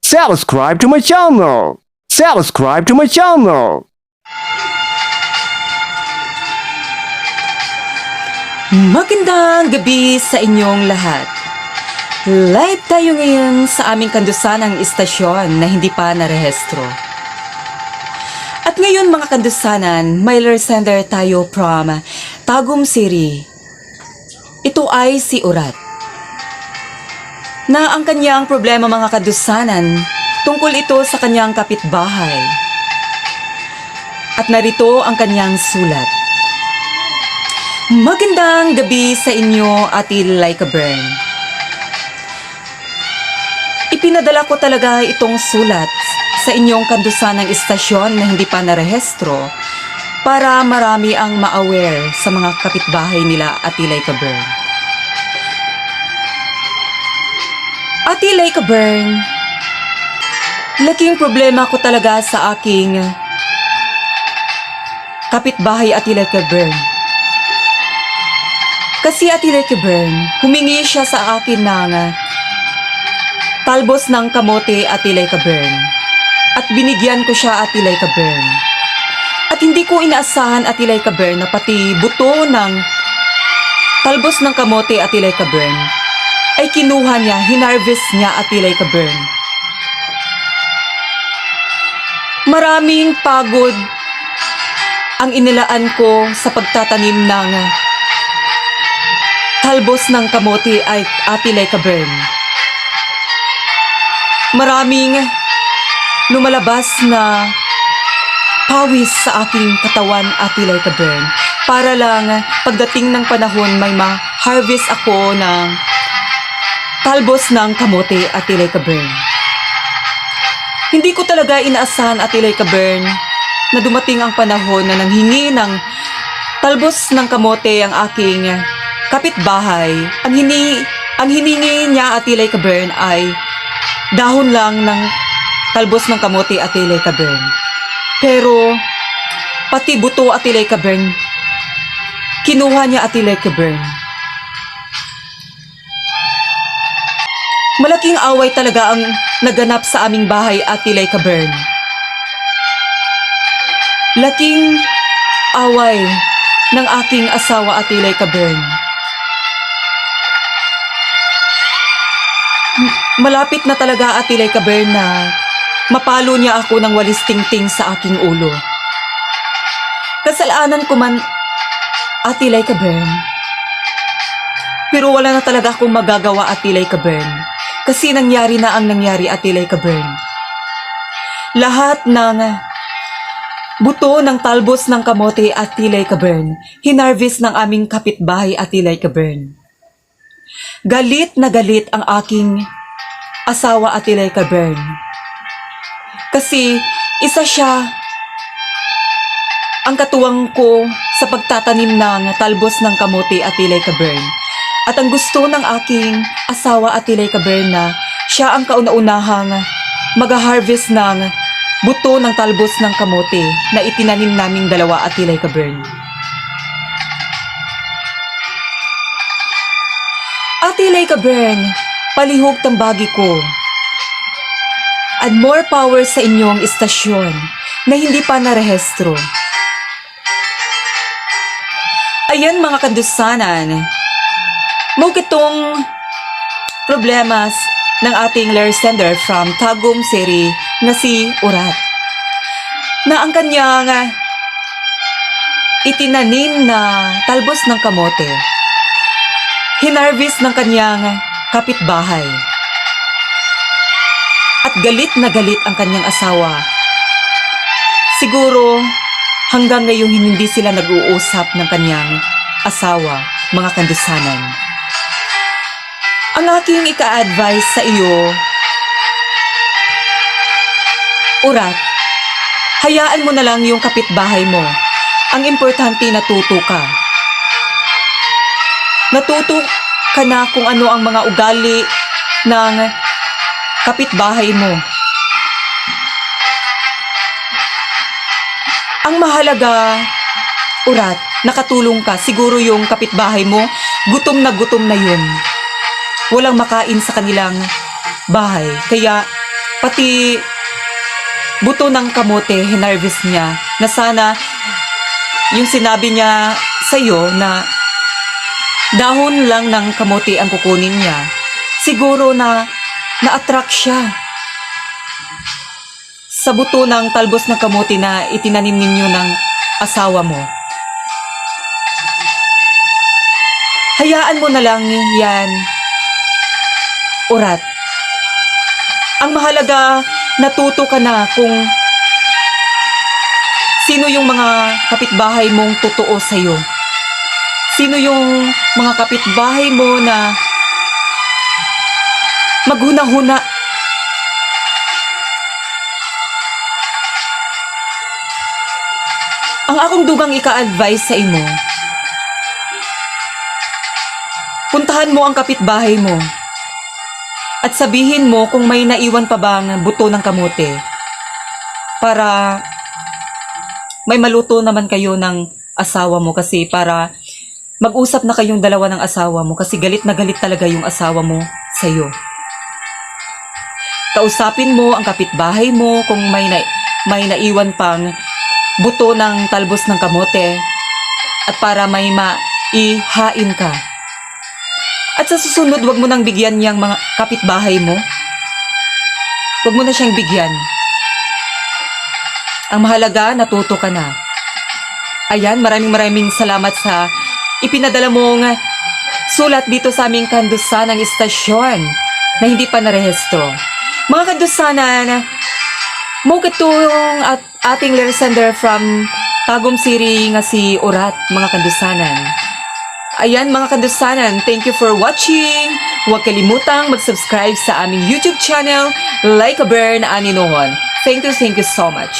Subscribe to my channel! Subscribe to my channel! Magandang gabi sa inyong lahat. Live tayo ngayon sa aming kandusanang istasyon na hindi pa narehistro. At ngayon mga kandusanan, may sender tayo from Tagum City. Ito ay si Urat. Na ang kanyang problema mga kandusanan, tungkol ito sa kanyang kapitbahay. At narito ang kanyang sulat. Magandang gabi sa inyo, Ate Laika Bern. Ipinadala ko talaga itong sulat sa inyong kandusanang istasyon na hindi pa narehistro para marami ang ma-aware sa mga kapitbahay nila, Ate Laika Bern. Ate Laika Bern, laking problema ko talaga sa aking kapitbahay, Ate Laika Bern. Kasi Ate Laika Bern, humingi siya sa akin ng talbos ng kamote, Ate Laika Bern. At binigyan ko siya, Ate Laika Bern. At hindi ko inaasahan, Ate Laika Bern, na pati buto ng talbos ng kamote, Ate Laika Bern, ay kinuha niya, hinarvest niya, Ate Laika Bern. Maraming pagod ang inilaan ko sa pagtatanim ng talbos ng kamote ay Ate Laika Bern. Maraming lumalabas na pawis sa aking katawan, Ate Laika Bern. Para lang pagdating ng panahon may ma-harvest ako ng talbos ng kamote, Ate Laika Bern. Hindi ko talaga inaasahan, Ate Laika Bern, na dumating ang panahon na nanghingi ng talbos ng kamote ang aking kapitbahay. Ang hiningi niya, Ate Laika Bern, ay dahon lang ng talbos ng kamote, Ate Laika Bern. Pero pati buto, Ate Laika Bern, kinuha niya, Ate Laika Bern. Malaking away talaga ang naganap sa aming bahay, Ate Laika Bern. Laking away ng aking asawa, Ate Laika Bern. Malapit na talaga, Ate Laika Bern, na mapalo niya ako ng walis tingting sa aking ulo. Kasalanan ko man, Ate Laika Bern. Pero wala na talaga akong magagawa, Ate Laika Bern. Kasi nangyari na ang nangyari, Ate Laika Bern. Lahat ng buto ng talbos ng kamote, Ate Laika Bern, hinarvest ng aming kapitbahay, Ate Laika Bern. Galit na galit ang aking asawa, Ate Laika Bern. Kasi isa siya ang katuwang ko sa pagtatanim ng talbos ng kamote, Ate Laika Bern. At ang gusto ng aking asawa, Ate Laika Bern, na siya ang kauna-unahang mag-harvest ng buto ng talbos ng kamote na itinanim naming dalawa, Ate Laika Bern. Ate Laika Bern, palihog tambagi ko. And more power sa inyong istasyon na hindi pa narehistro. Ayan mga kandusanan, mukitong problemas ng ating sender from Tagum City na si Urat. Na ang kanyang itinanim na talbos ng kamote, hinarvest ng kanyang kapitbahay. At galit na galit ang kanyang asawa. Siguro hanggang ngayon hindi sila nag-uusap ng kanyang asawa, mga kandusanan. Ang aking ika-advise sa iyo, Urat, hayaan mo na lang yung kapitbahay mo. Ang importante, natuto ka. Natuto ka na kung ano ang mga ugali ng kapitbahay mo. Ang mahalaga, Urat, nakatulong ka. Siguro yung kapitbahay mo, gutom na yun. Walang makain sa kanilang bahay. Kaya pati buto ng kamote, hinarvest niya, na sana yung sinabi niya sa'yo na dahon lang ng kamote ang kukunin niya, siguro na na-attract siya sa buto ng talbos ng kamote na itinanim ninyo ng asawa mo. Hayaan mo na lang yan, Urat. Ang mahalaga, natuto ka na kung sino yung mga kapitbahay mong totoo sa'yo. Sino yung mga kapitbahay mo na maghuna-huna. Ang akong dugang ika-advise sa imo, puntahan mo ang kapitbahay mo at sabihin mo kung may naiwan pa bang buto ng kamote para may maluto naman kayo ng asawa mo, kasi para mag-usap na kayong dalawa ng asawa mo, kasi galit na galit talaga yung asawa mo sa'yo. Kausapin mo ang kapitbahay mo kung may naiwan pang buto ng talbos ng kamote at para may maihain ka. At sa susunod, wag mo nang bigyan niyang mga kapitbahay mo. Wag mo na siyang bigyan. Ang mahalaga, natuto ka na. Ayan, maraming salamat sa ipinadala mong sulat dito sa aming kandusan ng istasyon na hindi pa narehistro. Mga kandusanan, mo katulong at ating listener from Tagum City nga si Urat, mga kandusanan. Ayan mga kandusanan, thank you for watching. Huwag kalimutang mag-subscribe sa aming YouTube channel, Like a Bear na Aninohon. Thank you so much.